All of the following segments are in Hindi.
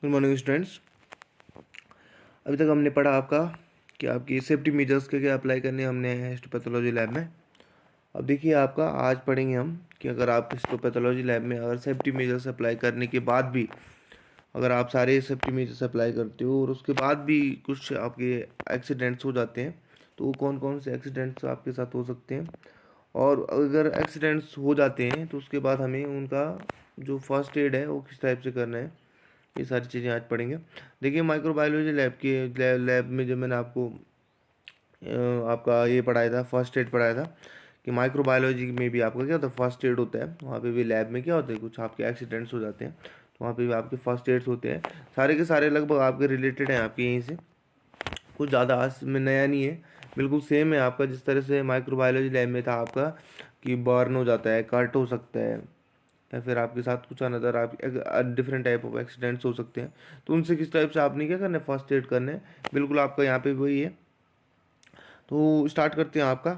Good morning students. अभी तक हमने पढ़ा आपका कि आपकी सेफ्टी मेजर्स के क्या अप्लाई करने हमने हैं हिस्टोपैथोलॉजी लैब में। अब देखिए आपका आज पढ़ेंगे हम कि अगर आप हिस्टोपैथोलॉजी लैब में अगर सेफ्टी मेजर्स अप्लाई करने के बाद भी अगर आप सारे सेफ्टी मेजर्स अप्लाई करते हो और उसके बाद भी कुछ आपके एक्सीडेंट्स हो जाते हैं, तो वो कौन कौन से एक्सीडेंट्स आपके साथ हो सकते हैं, और अगर एक्सीडेंट्स हो जाते हैं तो उसके बाद हमें उनका जो फर्स्ट एड है वो किस टाइप से करना है, ये सारी चीज़ें आज पढ़ेंगे। देखिए माइक्रोबायोलॉजी लैब के लैब में जब मैंने आपको आपका ये पढ़ाया था, फर्स्ट एड पढ़ाया था कि माइक्रोबायोलॉजी में भी आपका क्या होता है, फर्स्ट एड होता है। वहाँ पे भी लैब में क्या होता है, कुछ आपके एक्सीडेंट्स हो जाते हैं तो वहाँ पे भी आपके फर्स्ट एड्स होते हैं। सारे के सारे लगभग आपके रिलेटेड हैं आपके यहीं से, कुछ ज़्यादा आज में नया नहीं है, बिल्कुल सेम है आपका जिस तरह से माइक्रोबायोलॉजी लैब में था आपका कि बर्न हो जाता है, कट हो सकता है, या फिर आपके साथ कुछ अनदर आप डिफरेंट टाइप ऑफ एक्सीडेंट्स हो सकते हैं, तो उनसे किस टाइप से आपने क्या करना है, फर्स्ट एड करना है। बिल्कुल आपका यहाँ पे वही है। तो स्टार्ट करते हैं आपका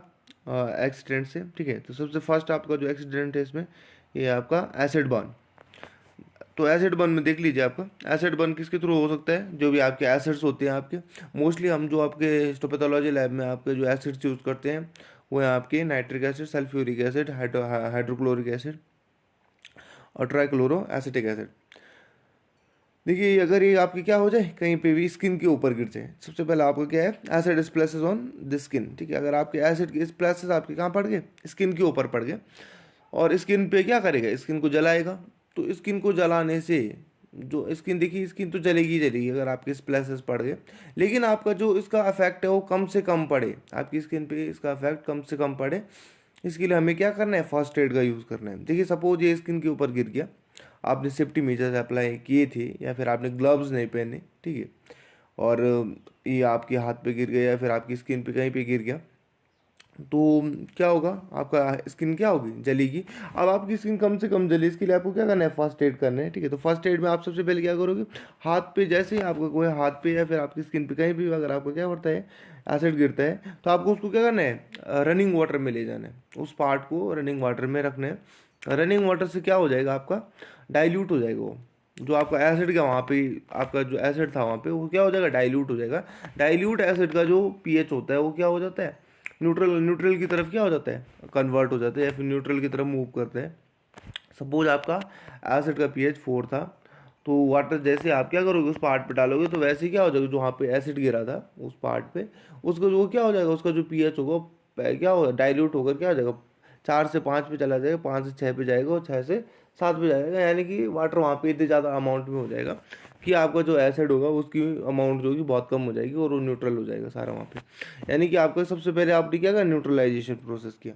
एक्सीडेंट से, ठीक है। तो सबसे फर्स्ट आपका जो एक्सीडेंट है इसमें ये आपका एसिड बर्न। तो एसिड बर्न में देख लीजिए आपका एसिड बर्न किसके थ्रू हो सकता है, जो भी आपके एसिड्स होते हैं आपके, मोस्टली हम जो आपके हिस्टोपैथोलॉजी लैब में आपके जो एसिड्स यूज़ करते हैं वो है आपके nitric acid, sulphuric acid, hydrochloric acid और ट्राइक्लोरो एसिटिक एसिड। देखिए अगर ये आपकी क्या हो जाए, कहीं पे भी स्किन के ऊपर गिर जाए, सबसे पहले आपको क्या है, acid splashes on the skin, ठीक है। अगर आपके एसिड के स्प्लैशेस आपके कहाँ पड़ गए, स्किन के ऊपर पड़ गए, और स्किन पे क्या करेगा, स्किन को जलाएगा। तो स्किन को जलाने से जो स्किन, देखिए स्किन तो जलेगी ही जलेगी अगर आपके स्प्लैशेस पड़ गए, लेकिन आपका जो इसका इफेक्ट है वो कम से कम पड़े, आपकी स्किन पे इसका इफेक्ट कम से कम पड़े। इसके लिए हमें क्या करना है, फर्स्ट एड का यूज़ करना है। देखिए सपोज ये स्किन के ऊपर गिर गया, आपने सेफ्टी मेजर्स अप्लाई किए थे या फिर आपने ग्लव्स नहीं पहने, ठीक है, और ये आपके हाथ पे गिर गया या फिर आपकी स्किन पे कहीं पे गिर गया, तो क्या होगा, आपका स्किन क्या होगी, जलेगी। अब आपकी स्किन कम से कम जले, इसके लिए आपको क्या करना है, फर्स्ट एड करना है, ठीक है। तो फर्स्ट एड में आप सबसे पहले क्या करोगे, हाथ पे जैसे ही आपका कोई हाथ पे या फिर आपकी स्किन पे कहीं भी अगर आपको क्या होता है, एसिड गिरता है, तो आपको उसको क्या करना है, रनिंग वाटर में ले जाना है, उस पार्ट को रनिंग वाटर में रखना है। रनिंग वाटर से क्या हो जाएगा, आपका डाइल्यूट हो जाएगा वो जो आपका एसिड का वहाँ पे, आपका जो एसिड था वहाँ पे वो क्या हो जाएगा, डाइल्यूट हो जाएगा। डाइल्यूट एसिड का जो पीएच होता है वो क्या हो जाता है, न्यूट्रल न्यूट्रल की तरफ क्या हो जाता है, कन्वर्ट हो जाता है या फिर न्यूट्रल की तरफ मूव करते हैं। सपोज आपका एसिड का पीएच 4 था, तो वाटर जैसे आप क्या करोगे उस पार्ट पे डालोगे, तो वैसे ही क्या हो जाएगा, जो वहाँ पे एसिड गिरा था उस पार्ट पे, उसका जो क्या हो जाएगा, उसका जो पीएच होगा क्या होगा, डाइल्यूट होकर क्या हो जाएगा, 4 से 5 पे चला जाएगा, 5 से 6 पे जाएगा और 6 से 7 पे जाएगा, यानी कि वाटर वहाँ पे इतने ज़्यादा अमाउंट में हो जाएगा कि आपका जो एसिड होगा उसकी अमाउंट जो होगी बहुत कम हो जाएगी और वो न्यूट्रल हो जाएगा सारा वहाँ पे। यानी कि आपका सबसे पहले आपने क्या करा, न्यूट्रलाइजेशन प्रोसेस किया।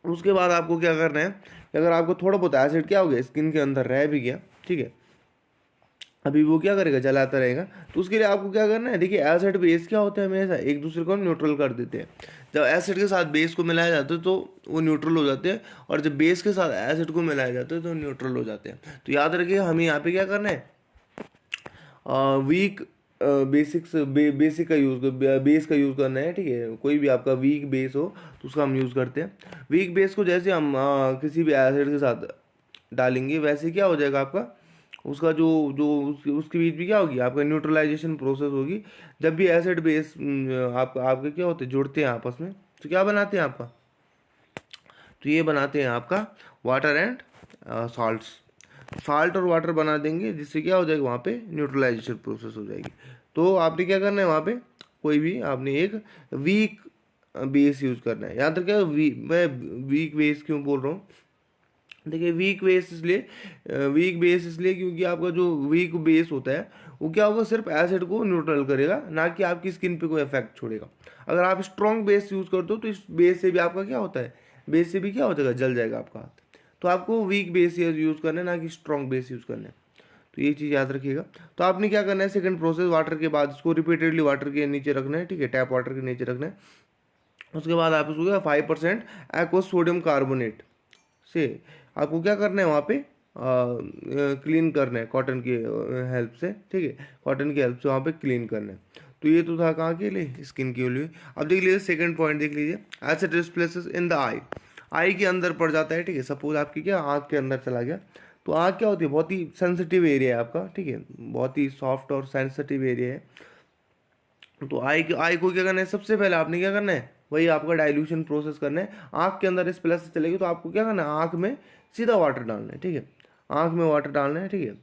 उसके बाद आपको क्या करना है कि अगर आपको थोड़ा बहुत एसिड क्या हो गया, स्किन के अंदर रह भी गया, ठीक है, अभी वो क्या करेगा, जलाता रहेगा, तो उसके लिए आपको क्या करना है, देखिए एसिड बेस क्या होता है, हमेशा एक दूसरे को न्यूट्रल कर देते हैं। जब एसिड के साथ बेस को मिलाया जाता है तो वो न्यूट्रल हो जाते हैं, और जब बेस के साथ एसिड को मिलाया जाता है तो न्यूट्रल हो जाते हैं। तो याद रखिए हमें यहाँ पे क्या करना है, वीक बेसिक का यूज़, बेस का यूज़ करना है, ठीक है। कोई भी आपका वीक बेस हो तो उसका हम यूज़ करते हैं। वीक बेस को जैसे हम किसी भी एसिड के साथ डालेंगे वैसे क्या हो जाएगा आपका, उसका जो जो उसके बीच में क्या होगी, आपका न्यूट्रलाइजेशन प्रोसेस होगी। जब भी एसिड बेस आपका आपके क्या होते हैं, जुड़ते हैं आपस में, तो क्या बनाते हैं आपका, तो ये बनाते हैं आपका वाटर एंड सॉल्ट्स। साल्ट और वाटर बना देंगे जिससे क्या हो जाएगा, वहाँ पे न्यूट्रलाइजेशन प्रोसेस हो जाएगी। तो आपने क्या करना है, वहाँ पे कोई भी आपने एक वीक बेस यूज़ करना है। याद रखिए मैं वीक बेस क्यों बोल रहा हूँ, देखिए वीक बेस इसलिए क्योंकि आपका जो वीक बेस होता है वो क्या होगा, सिर्फ एसिड को न्यूट्रल करेगा, ना कि आपकी स्किन पे कोई इफेक्ट छोड़ेगा। अगर आप स्ट्रॉन्ग बेस यूज़ करते हो तो इस बेस से भी आपका क्या होता है, बेस से भी क्या हो जाएगा, जल जाएगा आपका हाथ। तो आपको वीक बेस यूज़ करना है, ना कि स्ट्रॉन्ग बेस यूज़ करना है। तो ये चीज़ याद रखिएगा। तो आपने क्या करना है, सेकंड प्रोसेस, वाटर के बाद इसको रिपीटेडली वाटर के नीचे रखना है, ठीक है, टैप वाटर के नीचे रखना है। उसके बाद आप इसको 5% एक्वस सोडियम कार्बोनेट से आपको क्या करना है, वहाँ पे क्लीन करना है कॉटन की हेल्प से, ठीक है, कॉटन की हेल्प से वहाँ पे क्लीन करना है। तो ये तो था कहाँ के लिए, स्किन के लिए। अब देख लीजिए सेकंड पॉइंट देख लीजिए, एसिड प्लेसेस इन द आई, आई के अंदर पड़ जाता है, ठीक है। सपोज आपकी क्या आँख के अंदर चला गया, तो आँख क्या होती है, बहुत ही सेंसिटिव एरिया है आपका, ठीक है, बहुत ही सॉफ्ट और सेंसिटिव एरिया है। तो आई को क्या करना है, सबसे पहले आपने क्या करना है, वही आपका डाइल्यूशन प्रोसेस करना है। आँख के अंदर इस प्लस से चलेगी तो आपको क्या करना है, आँख में सीधा वाटर डालना है, ठीक है, आँख में वाटर डालना है, ठीक है।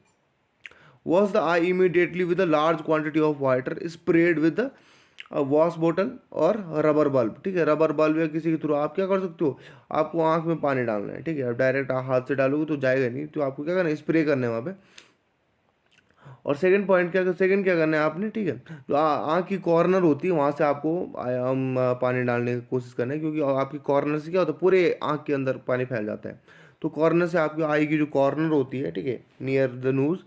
Wash the I immediately with a large quantity of water spread with wash bottle और रबर बल्ब, ठीक है, रबर बल्ब या किसी के थ्रू आप क्या कर सकते हो, आपको आँख में पानी डालना है, ठीक है। अब डायरेक्ट हाथ से डालोगे तो जाएगा नहीं, तो आपको क्या करना है, स्प्रे करना है वहाँ पे। और सेकंड पॉइंट सेकंड क्या करना है आपने, ठीक है, जो आँख की कॉर्नर होती है वहाँ से आपको पानी डालने की कोशिश करना है, क्योंकि आपकी कॉर्नर से क्या होता है, पूरे आँख के अंदर पानी फैल जाता है। तो कॉर्नर से आपकी आई की जो कॉर्नर होती है, ठीक है, नियर द नोज,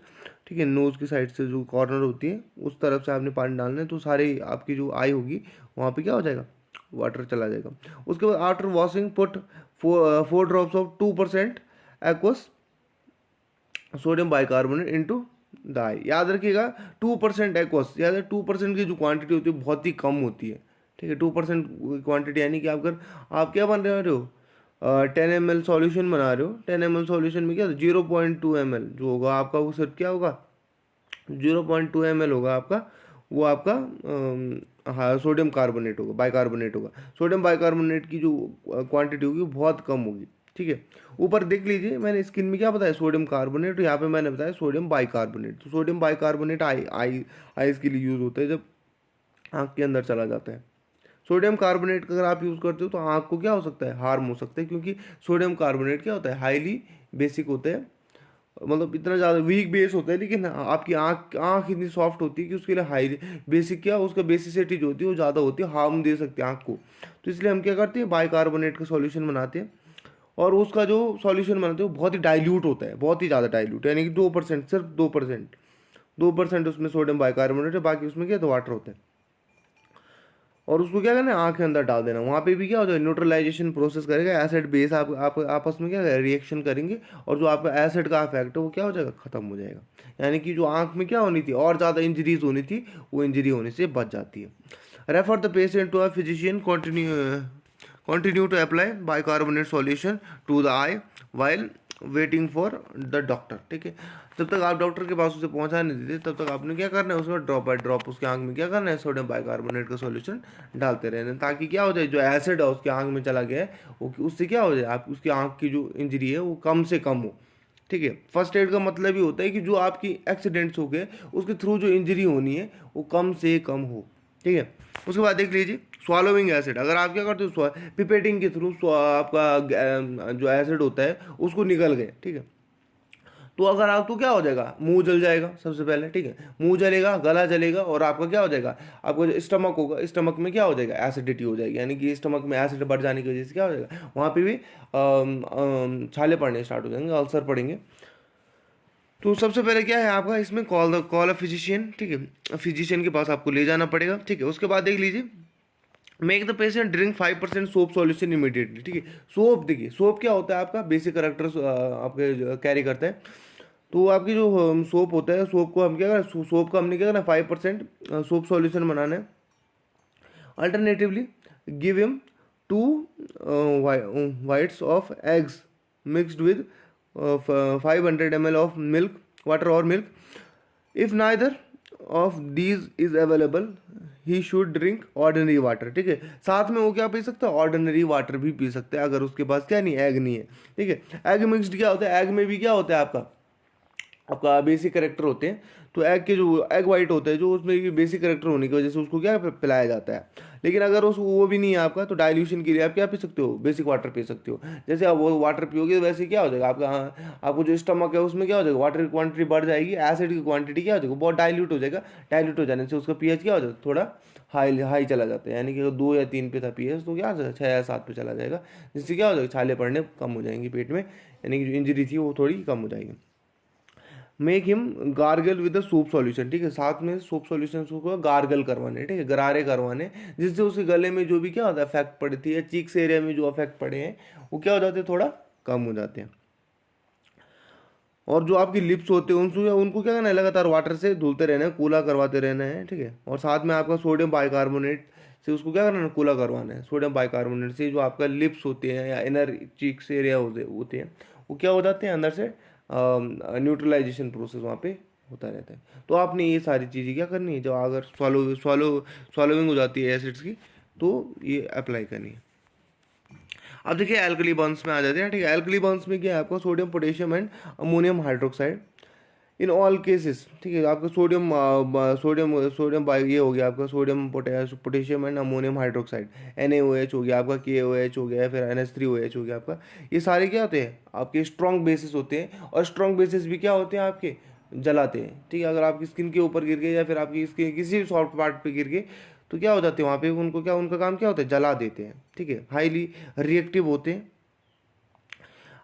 ठीक है, नोज की साइड से जो कॉर्नर होती है उस तरफ से आपने पानी डालना है, तो सारी आपकी जो आई होगी वहाँ पे क्या हो जाएगा, वाटर चला जाएगा। उसके बाद after washing put 4 drops of 2% aqueous sodium bicarbonate into the eye. याद रखिएगा 2% एक्वस, याद है 2% की जो क्वांटिटी होती है बहुत ही कम होती है, ठीक है। 2% क्वांटिटी यानी कि आप क्या बन रहे हो, 10 ml सॉल्यूशन बना रहे हो, 10 ml सॉल्यूशन में क्या 0.2 ml जो होगा आपका, वो सिर्फ क्या होगा, 0.2 ml होगा आपका, वो आपका हाँ सोडियम कार्बोनेट होगा, बाइकार्बोनेट होगा। सोडियम बाइकार्बोनेट की जो क्वांटिटी होगी वो बहुत कम होगी, ठीक है। ऊपर देख लीजिए मैंने स्क्रीन में क्या बताया, सोडियम कार्बोनेट, यहाँ पे मैंने बताया सोडियम बाइकार्बोनेट। तो सोडियम बाइकार्बोनेट आईज के लिए यूज़ होता है जब आँख के अंदर चला जाता है। सोडियम कार्बोनेट का अगर आप यूज़ करते हो तो आँख को क्या हो सकता है, हार्म हो सकता है, क्योंकि सोडियम कार्बोनेट क्या होता है, हाईली बेसिक होता है, मतलब इतना ज़्यादा वीक बेस होता है, लेकिन आपकी आँख आँख इतनी सॉफ्ट होती है कि उसके लिए हाई बेसिक क्या उसका बेसिसिटी जो होती है वो ज़्यादा होती है, हार्म दे सकती है आँख को। तो इसलिए हम क्या करते हैं, बाइकार्बोनेट का सॉल्यूशन बनाते हैं, और उसका जो सॉल्यूशन बनाते हैं वो बहुत ही डाइल्यूट होता है, बहुत ही ज़्यादा डाइल्यूट, यानी कि 2%, सिर्फ 2% उसमें सोडियम बाइकार्बोनेट है, बाकी उसमें क्या तो वाटर होता है। और उसको क्या करना है, आँख के अंदर डाल देना, वहाँ पे भी क्या होता है, न्यूट्रलाइजेशन प्रोसेस करेगा, एसिड बेस आप आपस में क्या रिएक्शन करेंगे, और जो आपका एसिड का इफेक्ट है वो क्या हो जाएगा, खत्म हो जाएगा। यानी कि जो आँख में क्या होनी थी और ज़्यादा इंजरीज होनी थी, वो इंजरी होने से बच जाती है। Refer the patient to a physician, continue to apply bicarbonate solution to the eye while waiting for the doctor, ठीक है। जब तक आप डॉक्टर के पास उसे पहुंचा नहीं देते तब तक आपने क्या करना है, उसमें ड्रॉप बाय ड्रॉप उसके आंख में क्या करना है, सोडियम बाइकार्बोनेट का सॉल्यूशन डालते रहना, ताकि क्या हो जाए, जो एसिड है उसके आंख में चला गया है वो उससे क्या हो जाए, आप उसकी आंख की जो इंजरी है वो कम से कम हो, ठीक है। फर्स्ट एड का मतलब ही होता है कि जो आपकी एक्सीडेंट्स हो गए उसके थ्रू जो इंजरी होनी है वो कम से कम हो, ठीक है। उसके बाद देख लीजिए स्वालोविंग एसिड, अगर आप क्या करते हो, पिपेटिंग के थ्रू आपका जो एसिड होता है उसको निकल गए, ठीक है, तो अगर आप तो क्या हो जाएगा, मुंह जल जाएगा सबसे पहले, ठीक है, मुंह जलेगा, गला जलेगा, और आपका क्या हो जाएगा, आपका जो स्टमक होगा, स्टमक में क्या हो जाएगा, एसिडिटी हो जाएगी, यानी कि स्टमक में एसिड बढ़ जाने की वजह से क्या हो जाएगा, वहाँ पे भी छाले पड़ने स्टार्ट हो जाएंगे, अल्सर पड़ेंगे। तो सबसे पहले क्या है आपका इसमें, कॉल अ फिजिशियन, ठीक है, फिजिशियन के पास आपको ले जाना पड़ेगा, ठीक है। उसके बाद देख लीजिए, make the patient drink 5% soap solution immediately, ठीक है। सोप देखिए, सोप क्या होता है आपका बेसिक करेक्टर्स आपके कैरी करता है, तो आपकी जो सोप होता है, सोप को हम क्या करें, सोप का हमने क्या करना, 5% सोप सॉल्यूशन बनाना है। Alternatively give him 2 whites of eggs mixed with 500 ml of milk, water और milk. If neither of these is available he should drink ordinary water, ठीक है। साथ में वो क्या पी सकता है, ऑर्डिनरी वाटर भी पी सकता है, अगर उसके पास क्या नहीं, एग नहीं है, ठीक है। एग मिक्सड क्या होता है, एग में भी क्या होता है आपका बेसिक करेक्टर होते हैं, तो एग के जो एग वाइट होता है जो उसमें बेसिक करेक्टर होने की वजह से उसको क्या पिलाया जाता है। लेकिन अगर उस वो भी नहीं है आपका, तो डाइल्यूशन के लिए आप क्या पी सकते हो, बेसिक वाटर पी सकते हो। जैसे आप वो वाटर पियोगे तो वैसे क्या हो जाएगा आपका, आपको जो स्टमक है उसमें क्या हो जाएगा, वाटर की क्वांटिटी बढ़ जाएगी, एसिड की क्वांटिटी क्या हो जाएगा, बहुत डाइल्यूट हो जाएगा। डाइल्यूट हो जाने से उसका पीएच क्या हो जाएगा, थोड़ा हाई हाई चला जाता है, यानी कि अगर 2 या 3 पे था पीएच तो क्या हो जाएगा 6 या 7 पे चला जाएगा, जिससे क्या हो जाएगा, छाले पड़ने कम हो जाएंगी पेट में, यानी कि जो इंजरी थी वो थोड़ी कम हो जाएगी। Make him gargle with the soup solution, ठीक है, साथ में सूप सॉल्यूशन को गार्गल करवाने, ठीक है, गरारे करवाने, जिससे उसके गले में जो भी क्या होता है इफेक्ट पड़ती है, चीक्स एरिया में जो इफेक्ट पड़े हैं वो क्या हो जाते हैं, थोड़ा कम हो जाते हैं। और जो आपकी लिप्स होते हैं उनको क्या करना है, लगातार वाटर से धुलते रहना है, कूला करवाते रहना है, ठीक है। और साथ में आपका सोडियम बाइकार्बोनेट से उसको क्या करना है, कूला करवाना है। सोडियम बाइकार्बोनेट से जो आपका लिप्स होते हैं या इनर चीक्स एरिया होते हैं वो क्या हो जाते हैं, अंदर से न्यूट्रलाइजेशन प्रोसेस वहाँ पे होता रहता है। तो आपने ये सारी चीज़ें क्या करनी है, जब अगर सॉलोविंग हो जाती है एसिड्स की तो ये अप्लाई करनी है। अब देखिए एल्कली बॉन्ड्स में आ जाते हैं, ठीक है। एल्कली बॉन्ड्स में क्या है आपका, sodium potassium and ammonium hydroxide in all cases, ठीक है। आपका सोडियम बायो ये हो गया आपका sodium potassium and ammonium hydroxide, NaOH हो गया आपका, KOH हो गया, फिर NH3OH हो गया आपका। ये सारे क्या होते हैं आपके स्ट्रॉन्ग बेसिस होते हैं, और स्ट्रॉन्ग बेसिस भी क्या होते हैं आपके, जलाते हैं, ठीक है। अगर आपकी स्किन के ऊपर गिर गए या फिर आपकी स्किन किसी भी सॉफ्ट पार्ट पे गिर गए तो क्या हो जाते हैं वहाँ पे, उनको क्या, उनका काम क्या होता है, जला देते हैं, ठीक है। हाईली रिएक्टिव होते हैं।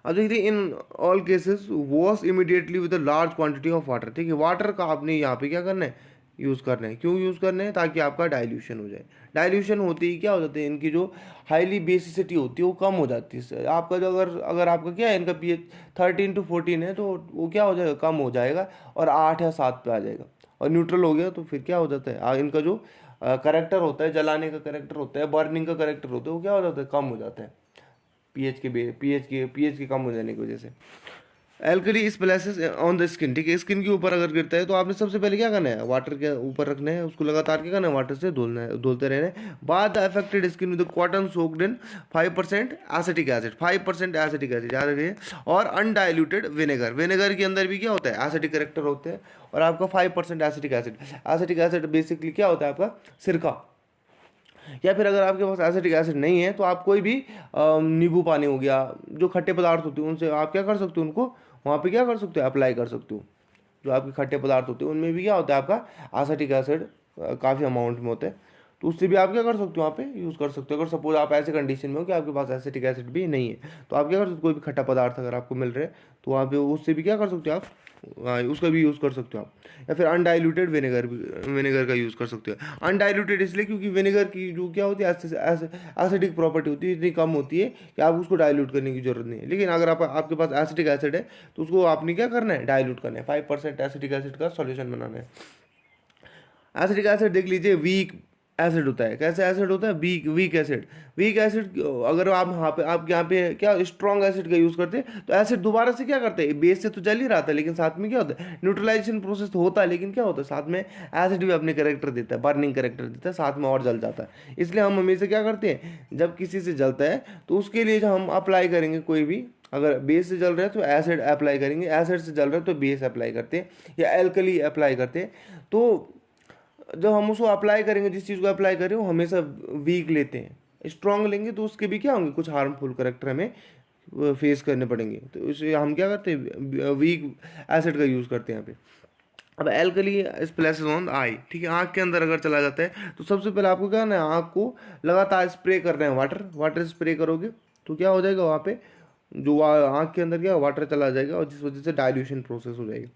अब देखिए in all cases wash immediately with a large quantity of water, ठीक है। वाटर का आपने यहाँ पे क्या करना है, यूज़ करना है। क्यों यूज़ करना है, ताकि आपका डाइल्यूशन हो जाए। डाइल्यूशन होते ही क्या हो जाता है, इनकी जो हाईली बेसिसिटी होती है वो कम हो जाती है। आपका जो अगर अगर आपका क्या है, इनका pH 13 to 14 है तो वो क्या हो जाएगा, कम हो जाएगा और 8 या 7 पे आ जाएगा। और न्यूट्रल हो गया तो फिर क्या हो जाता है, इनका जो करेक्टर होता है, जलाने का करेक्टर होता है, बर्निंग का करेक्टर होता है, वो क्या हो जाता है, कम हो जाता है पीएच के कम हो जाने की वजह से। Alkali splashes on the skin, ठीक है। स्किन के ऊपर अगर गिरता है तो आपने सबसे पहले क्या करना है, वाटर के ऊपर रखना है, उसको लगातार क्या करना है, वाटर से धुलना है, धुलते रहना है। बाद the affected skin with cotton soaked in 5% acetic acid, 5% acetic acid याद रखिए, और अनडाइल्यूटेड विनेगर। विनेगर के अंदर भी क्या होता है, एसिटिक करेक्टर होते हैं, और आपका 5% acetic acid. Acetic acid basically क्या होता है आपका, सिरका। या फिर अगर आपके पास एसिटिक एसिड नहीं है तो आप कोई भी नींबू पानी हो गया, जो खट्टे पदार्थ होते हैं उनसे आप क्या कर सकते हो, उनको वहाँ पे क्या कर सकते हो, अप्लाई कर सकते हो। जो आपके खट्टे पदार्थ होते हैं उनमें भी क्या होता है आपका एसिटिक एसिड काफ़ी अमाउंट में होता है, तो उससे भी आप क्या कर सकते हो, वहाँ पे यूज़ कर सकते हो। अगर सपोज आप ऐसे कंडीशन में हो कि आपके पास एसिटिक एसिड भी नहीं है तो आप क्या कर सकते हो, कोई भी खट्टा पदार्थ अगर आपको मिल रहा है तो वहाँ पे उससे भी क्या कर सकते हो आप, उसका भी यूज़ कर सकते हो आप। या फिर अनडाइल्यूटेड विनेगर का यूज़ कर सकते हो। अनडाइल्यूटेड इसलिए क्योंकि विनेगर की जो क्या होती है, एसिडिक प्रॉपर्टी होती है, इतनी कम होती है कि आप उसको डाइल्यूट करने की जरूरत नहीं है। लेकिन अगर आपके पास एसिटिक एसिड है तो उसको आपने क्या करना है, डाइल्यूट करना है, 5% एसिटिक एसिड का सॉल्यूशन बनाना है। एसिडिक एसिड देख लीजिए वीक एसिड होता है। कैसे एसिड होता है, वीक एसिड। वीक एसिड अगर आप यहाँ पे क्या स्ट्रॉन्ग एसिड का यूज़ करते हैं तो एसिड दोबारा से क्या करते हैं, बेस से तो जल ही रहा था लेकिन साथ में क्या होता है, न्यूट्रलाइजेशन प्रोसेस तो होता है, लेकिन क्या होता है साथ में एसिड भी अपने करेक्टर देता है, बर्निंग करेक्टर देता है, साथ में और जल जाता है। इसलिए हम हमेशा क्या करते हैं, जब किसी से जलता है तो उसके लिए जो हम अप्लाई करेंगे कोई भी, अगर बेस से जल रहा है तो एसिड अप्लाई करेंगे, एसिड से जल रहा है तो बेस अप्लाई करते हैं या एल्कली अप्लाई करते हैं। तो जब हम उसको अप्लाई करेंगे, जिस चीज़ को अप्लाई करें वो हमेशा वीक लेते हैं। स्ट्रॉन्ग लेंगे तो उसके भी क्या होंगे, कुछ हार्मफुल करेक्टर हमें फेस करने पड़ेंगे, तो इसलिए हम क्या करते हैं, वीक एसिड का यूज़ करते हैं यहाँ पे। अब एल्कली स्प्लैशेस ऑन आई, ठीक है। आँख के अंदर अगर चला जाता है तो सबसे पहले आपको क्या करना है, आँख को लगातार स्प्रे करना है, वाटर स्प्रे करोगे तो क्या हो जाएगा, वहाँ पे जो आँख के अंदर क्या वाटर चला जाएगा और जिस वजह से डाइल्यूशन प्रोसेस हो जाएगी।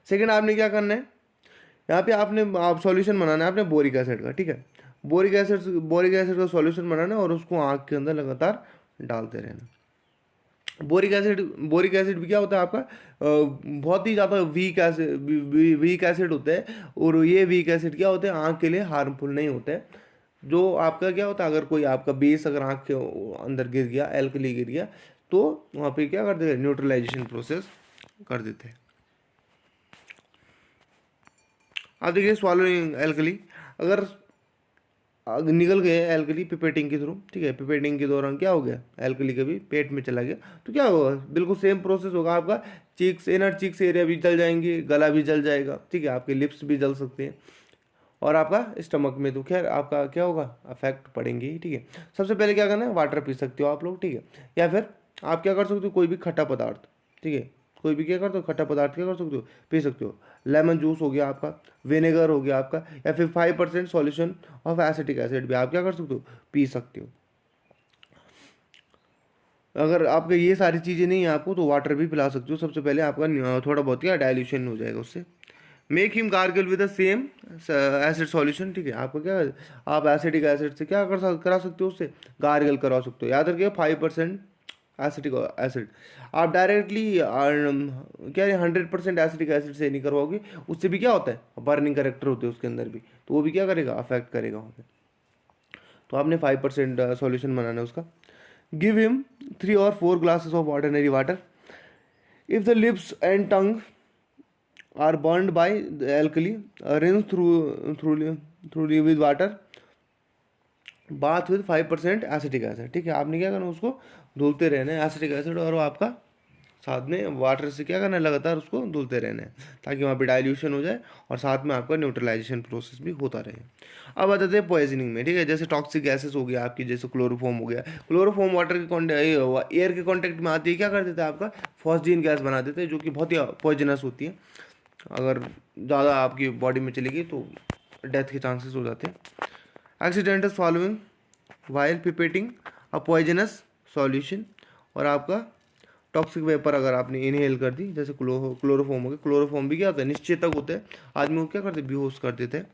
सेकेंड आपने क्या करना है, यहाँ पे आप सॉल्यूशन बनाना है आपने बोरिक एसिड का, ठीक है। बोरिक एसिड का सॉल्यूशन बनाना है और उसको आँख के अंदर लगातार डालते रहना। बोरिक एसिड भी क्या होता है आपका, बहुत ही ज़्यादा वीक एसिड होता है, और ये वीक एसिड क्या होते हैं, आँख के लिए हार्मफुल नहीं होते हैं। जो आपका क्या होता है, अगर कोई आपका बेस अगर आँख के अंदर गिर गया, एल्कली गिर गया, तो वहाँ पे क्या करते हैं, न्यूट्रलाइजेशन प्रोसेस कर देते हैं। अब देखिए स्वालोइंग एल्कली, अगर निकल गए एल्कली पिपेटिंग के थ्रू, ठीक है, पिपेटिंग के दौरान क्या हो गया, एल्कली कभी पेट में चला गया तो क्या होगा, बिल्कुल सेम प्रोसेस होगा आपका, इनर चीक्स एरिया भी जल जाएंगे, गला भी जल जाएगा, ठीक है, आपके लिप्स भी जल सकते हैं, और आपका स्टमक में तो खैर आपका क्या होगा, अफेक्ट पड़ेंगे ही, ठीक है। सबसे पहले क्या करना है, वाटर पी सकते हो आप लोग, ठीक है, या फिर आप क्या कर सकते हो, कोई भी खट्टा पदार्थ, ठीक है, कोई भी क्या करते हो, खट्टा पदार्थ क्या कर सकते हो, पी सकते हो। लेमन जूस हो गया आपका, विनेगर हो गया आपका, या फिर 5% सॉल्यूशन ऑफ एसिटिक एसिड भी आप क्या कर सकते हो, पी सकते हो। अगर आपके ये सारी चीज़ें नहीं है आपको तो वाटर भी पिला सकते हो। सबसे पहले आपका थोड़ा बहुत क्या डाइल्यूशन हो जाएगा उससे। Make him gargle with the same acid solution, ठीक है, आपको क्या, आप एसिडिक एसिड से क्या करा सकते हो, उससे गार्गल करा सकते हो। याद रखिए 5% एसिटिक एसिड, आप डायरेक्टली क्या 100% एसिटिक एसिड से नहीं करवाओगे, उससे भी क्या होता है, बर्निंग करेक्टर होते हैं उसके अंदर भी, तो वो भी क्या करेगा, अफेक्ट करेगा वहाँ पे। तो आपने 5% सॉल्यूशन बनाना है उसका। Give him 3 or 4 glasses of ordinary water, if the lips and tongue are burned by alkali, rinse through with water, bath with 5% acetic acid. ठीक है, आपने क्या करना, उसको धुलते रहना है एसिटिक एसिड, और वो आपका साथ में वाटर से क्या करना है, लगातार उसको धुलते रहना है ताकि वहाँ पे डाइल्यूशन हो जाए और साथ में आपका न्यूट्रलाइजेशन प्रोसेस भी होता रहे। अब आ जाते हैं पॉइजनिंग में। ठीक है, जैसे टॉक्सिक गैसेस हो गया आपकी, जैसे क्लोरोफॉर्म हो गया। क्लोरोफॉर्म वाटर के एयर के कॉन्टेक्ट में आती है, क्या कर देते हैं, आपका फॉस्जीन गैस बना देते हैं, जो कि बहुत ही पॉइजनस होती है। अगर ज़्यादा आपकी बॉडी में चलेगी तो डेथ के चांसेस हो जाते हैं। Accidental solving while pipetting a poisonous solution, और आपका टॉक्सिक वेपर अगर आपने इनहेल कर दी, जैसे क्लोरोफॉर्म हो गया। क्लोरोफॉर्म भी क्या होता है, निश्चेतक होते हैं, आदमी को क्या करते हैं, बेहोश कर देते हैं।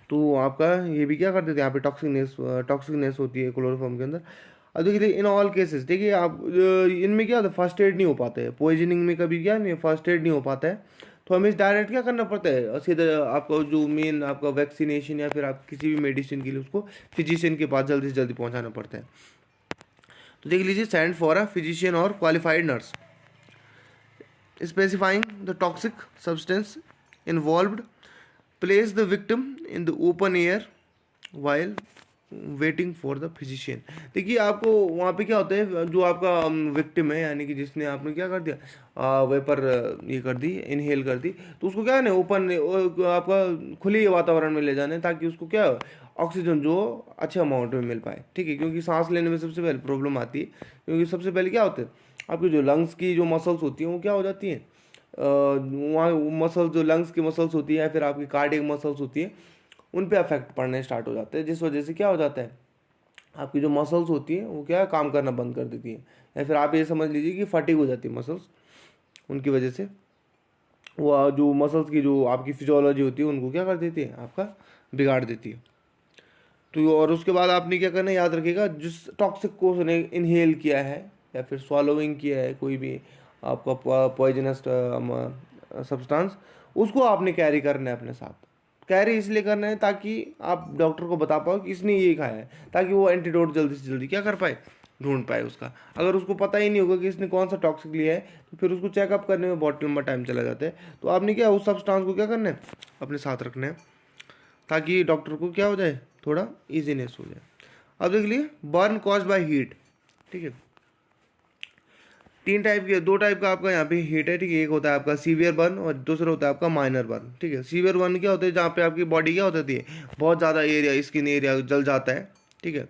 तो आपका ये भी क्या कर देते हैं, यहाँ पे टॉक्सिकनेस होती है क्लोरोफॉर्म के अंदर। अब देखिए इन ऑल केसेस, देखिए आप इनमें क्या होता है, फर्स्ट एड नहीं हो पाता है। पॉइजनिंग में कभी क्या नहीं, फर्स्ट एड नहीं हो पाता है, तो हमें डायरेक्ट क्या करना पड़ता है, सीधे आपका जो मेन आपका वैक्सीनेशन या फिर आप किसी भी मेडिसिन के लिए उसको फिजिशियन के पास जल्दी से जल्दी पहुंचाना पड़ता है। तो देख लीजिए, सेंड फॉर अ फिजिशियन और qualified nurse specifying the toxic substance involved, place the victim in the open air while waiting for the physician. देखिए आपको वहाँ पे क्या होता है, जो आपका विक्टिम है, यानी कि जिसने आपने क्या कर दिया, वेपर ये कर दी, इनहेल कर दी, तो उसको क्या है ना, ओपन आपका खुले वातावरण में ले जाना है, ताकि उसको क्या ऑक्सीजन जो अच्छे अमाउंट में मिल पाए। ठीक है, क्योंकि सांस लेने में सबसे पहले प्रॉब्लम आती है, क्योंकि सबसे पहले क्या होता है, आपकी जो लंग्स की जो मसल्स होती हैं वो क्या हो जाती हैं, वहाँ मसल्स जो लंग्स की मसल्स होती है या फिर आपकी कार्डियक मसल्स होती है, उन पे अफेक्ट पड़ने स्टार्ट हो जाते हैं, जिस वजह से क्या हो जाता है, आपकी जो मसल्स होती हैं वो क्या काम करना बंद कर देती हैं, या फिर आप ये समझ लीजिए कि फटीग हो जाती है मसल्स, उनकी वजह से वो जो मसल्स की जो आपकी फिजियोलॉजी होती है उनको क्या कर देती है, आपका बिगाड़ देती है। तो और उसके बाद आपने क्या करना है, याद रखिएगा, जिस टॉक्सिक को उसने इनहेल किया है या फिर swallowing किया है, कोई भी आपका पॉइजनस सब्सटेंस, उसको आपने कैरी करना है अपने साथ। कैरी इसलिए करना है ताकि आप डॉक्टर को बता पाओ कि इसने ये खाया है, ताकि वो एंटीडोट जल्दी से जल्दी क्या कर पाए, ढूंढ पाए उसका। अगर उसको पता ही नहीं होगा कि इसने कौन सा टॉक्सिक लिया है, तो फिर उसको चेकअप करने में बहुत लंबा टाइम चला जाता है। तो आपने क्या उस सब्सटेंस को क्या करना है, अपने साथ रखना है, ताकि डॉक्टर को क्या हो जाए, थोड़ा इजीनेस हो जाए। अब देख लिए, बर्न कॉज बाय हीट। ठीक है, दो टाइप का आपका यहाँ पे हीट है। ठीक है, एक होता है आपका सीवियर बर्न और दूसरा होता है आपका माइनर बर्न। ठीक है, सीवियर बर्न क्या होता है, जहाँ पे आपकी बॉडी क्या होती है, बहुत ज़्यादा एरिया, स्किन एरिया जल जाता है। ठीक है,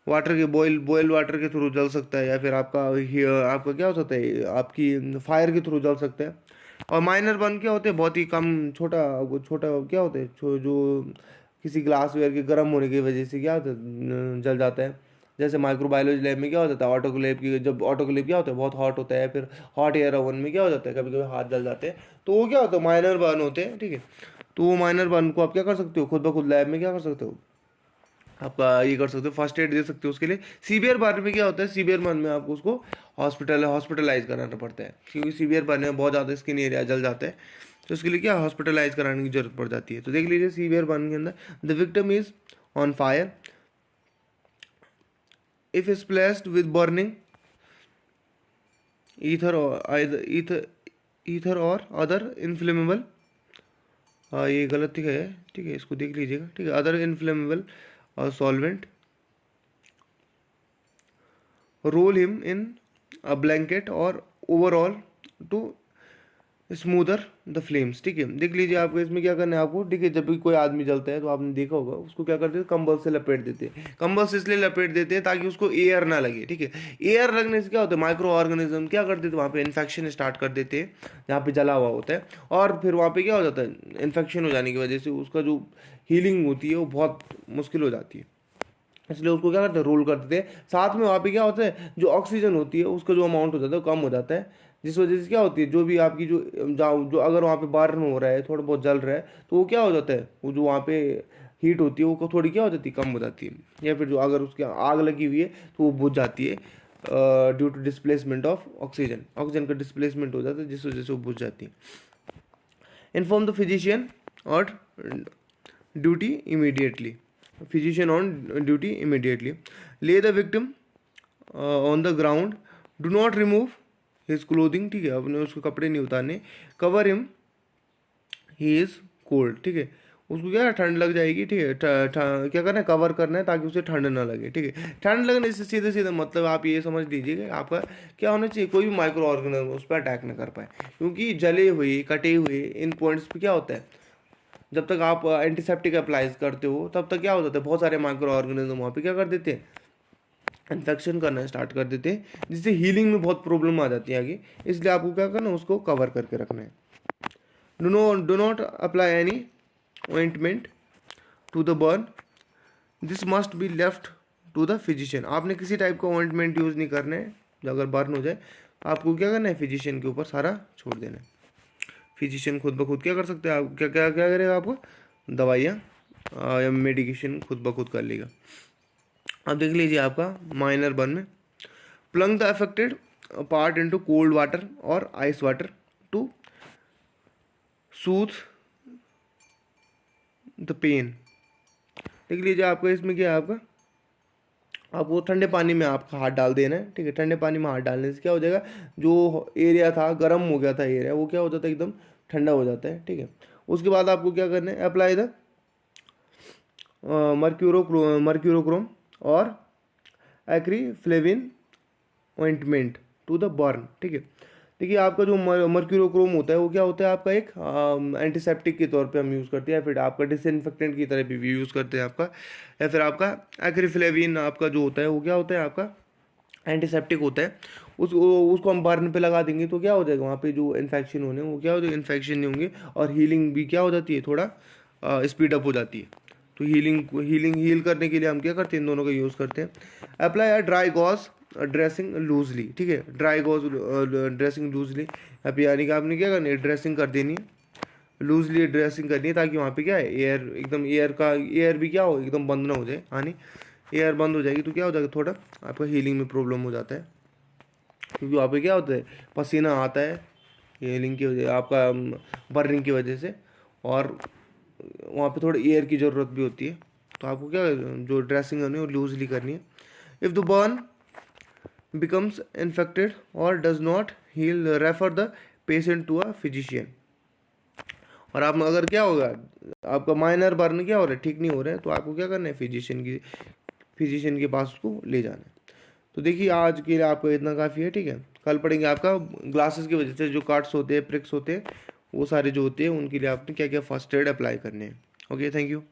वाटर के बॉयल वाटर के थ्रू जल सकता है, या फिर आपका क्या हो सकता है, आपकी फायर के थ्रू जल सकता है। और माइनर बर्न क्या होते हैं, बहुत ही कम, छोटा छोटा क्या होता है, जो किसी ग्लासवेयर के गर्म होने की वजह से क्या होता है, जल जाता है। जैसे माइक्रोबायोलॉजी लैब में क्या होता है, ऑटोक्लेव की, जब ऑटोक्लेव क्या होता है, बहुत हॉट होता है, फिर हॉट एयर ओवन में क्या हो जाता है, कभी कभी हाथ जल जाते हैं, तो वो क्या होता है, माइनर बर्न होते हैं। ठीक है, तो वो माइनर बर्न को आप क्या कर सकते हो, खुद ब खुद लैब में क्या कर सकते हो, आपका ये कर सकते हो, फर्स्ट एड दे सकते हो उसके लिए। सीवियर बर्न में क्या होता है, सीवियर बर्न में आपको उसको हॉस्पिटलाइज कराना पड़ता है, क्योंकि सीवियर बर्न में बहुत ज़्यादा स्किन एरिया जल जाता है, तो उसके लिए क्या हॉस्पिटलाइज कराने की जरूरत पड़ जाती है। तो देख लीजिए, सीवियर बर्न के अंदर the victim is on fire if splashed with burning ether or either ether और अदर इन्फ्लेमेबल, ये गलत दिखा है। ठीक है, इसको देख लीजिएगा। ठीक है, other inflammable solvent, roll him in a blanket और overall to smother the flames. ठीक है, देख लीजिए आपको इसमें क्या करना है आपको। ठीक है, जब भी कोई आदमी जलता है तो आपने देखा होगा उसको क्या करते हैं, कंबल से लपेट देते हैं। कंबल से इसलिए लपेट देते हैं ताकि उसको एयर ना लगे। ठीक है, एयर लगने से क्या होता है, माइक्रो ऑर्गेनिज्म क्या कर देते हैं, वहाँ पे इन्फेक्शन स्टार्ट कर देते हैं जहाँ पे जला हुआ होता है, और फिर वहाँ पे क्या हो जाता है, इन्फेक्शन हो जाने की वजह से उसका जो हीलिंग होती है वो बहुत मुश्किल हो जाती है। इसलिए उसको क्या करते हैं, रोल कर देते हैं। साथ में वहाँ पे क्या होता है, जो ऑक्सीजन होती है उसका जो अमाउंट हो जाता है वो कम हो जाता है, जिस वजह से क्या होती है, जो भी आपकी जो अगर वहाँ पे बर्न हो रहा है, थोड़ा बहुत जल रहा है, तो वो क्या हो जाता है, वो जो वहाँ पे हीट होती है वो थोड़ी क्या हो जाती है, कम हो जाती है। या फिर जो अगर उसके आग लगी हुई है तो वो बुझ जाती है, due to displacement of oxygen का डिस्प्लेसमेंट हो जाता है, जिस वजह से वो बुझ जाती है। इन्फॉर्म द फिजिशियन और duty immediately, physician on duty immediately, lay the victim on the ground, do not remove his clothing, ठीक है, अपने उसके कपड़े नहीं उतारने। Cover him, he is cold, ठीक है, उसको क्या ठंड लग जाएगी, ठीक है, क्या करना है, कवर करना है ताकि उसे ठंड ना लगे, ठीक है। ठंड लगने से सीधे सीधे मतलब आप ये समझ लीजिए कि आपका क्या होना चाहिए, कोई भी माइक्रो ऑर्गेनिज्म उस पर अटैक ना कर पाए, क्योंकि जले हुए कटे हुए इन पॉइंट्स पे क्या होता है, जब तक आप एंटीसेप्टिक अप्लाई करते हो तब तक क्या हो जाता है, बहुत सारे माइक्रो ऑर्गेनिज्म वहाँ पे क्या कर देते हैं, इन्फेक्शन करना स्टार्ट कर देते हैं, जिससे हीलिंग में बहुत प्रॉब्लम आ जाती है आगे। इसलिए आपको क्या करना है, उसको कवर करके रखना है। Do not apply any ointment to the burn, this must be left to the physician. आपने किसी टाइप का ऑइंटमेंट यूज़ नहीं करना है, जो अगर बर्न हो जाए आपको क्या करना है, फिजिशियन के ऊपर सारा छोड़ देना है। फिजिशियन खुद ब खुद क्या कर सकते हैं, आप क्या क्या क्या करेगा, आपको दवाइयाँ या मेडिकेशन खुद ब खुद कर लेगा। अब देख लीजिए आपका माइनर बर्न में, plunge the affected part into cold water और ice water to soothe the pain. देख लीजिए आपका इसमें क्या है, आपको ठंडे पानी में आपका हाथ डाल देना है, ठीक है। ठंडे पानी में हाथ डालने से क्या हो जाएगा, जो एरिया था गर्म हो गया था एरिया, वो क्या हो जाता है, एकदम ठंडा हो जाता है, ठीक है। उसके बाद आपको क्या करना है, अप्लाई द मर्क्यूरोक्रोम और एक्रीफ्लेविन ऑइंटमेंट टू द बर्न, ठीक है। देखिए आपका जो मर्क्यूरोक्रोम होता है वो क्या होता है, आपका एक एंटीसेप्टिक के तौर पे हम यूज़ करते हैं, या फिर आपका डिसइंफेक्टेंट की तरह भी यूज़ करते हैं आपका, या फिर आपका एक्रीफ्लेविन आपका जो होता है वो क्या होता है, आपका एंटीसेप्टिक होता है। उसको हम बर्न पे लगा देंगे तो क्या हो जाएगा, वहाँ पे जो इन्फेक्शन होने वो क्या हो जाएगा, इन्फेक्शन नहीं होंगे, और हीलिंग भी क्या हो जाती है, थोड़ा स्पीड अप हो जाती है। तो हील करने के लिए हम क्या करते हैं, इन दोनों का यूज़ करते हैं। Apply a dry gauze dressing loosely, ठीक है, ड्राई गॉज ड्रेसिंग लूजली, अब यानी कि आपने क्या करनी है, ड्रेसिंग कर देनी है, लूजली ड्रेसिंग करनी है, ताकि वहाँ पे क्या है, एयर भी क्या हो, एकदम बंद ना हो जाए आनी। एयर बंद हो जाएगी तो क्या हो जाएगा, थोड़ा आपका हीलिंग में प्रॉब्लम हो जाता है, क्योंकि वहाँ पे क्या होता है, पसीना आता है हीलिंग की वजह, आपका बर्निंग की वजह से, और वहाँ पे थोड़ी एयर की ज़रूरत भी होती है। तो आपको क्या जो ड्रेसिंग करनी है वो लूजली करनी है। If the burn becomes infected or does not heal, refer the patient to a physician। और आप अगर क्या होगा, आपका माइनर बर्न क्या हो रहा है, ठीक नहीं हो रहा है, तो आपको क्या करना है, फिजिशियन के पास उसको ले जाना है। तो देखिए आज के लिए आपको इतना काफ़ी है, ठीक है। कल पढ़ेंगे आपका ग्लासेस की वजह से जो काट्स होते हैं, प्रिक्स होते हैं, वो सारे जो होते हैं उनके लिए आपने क्या क्या फर्स्ट एड अप्लाई करने हैं। Okay, thank you.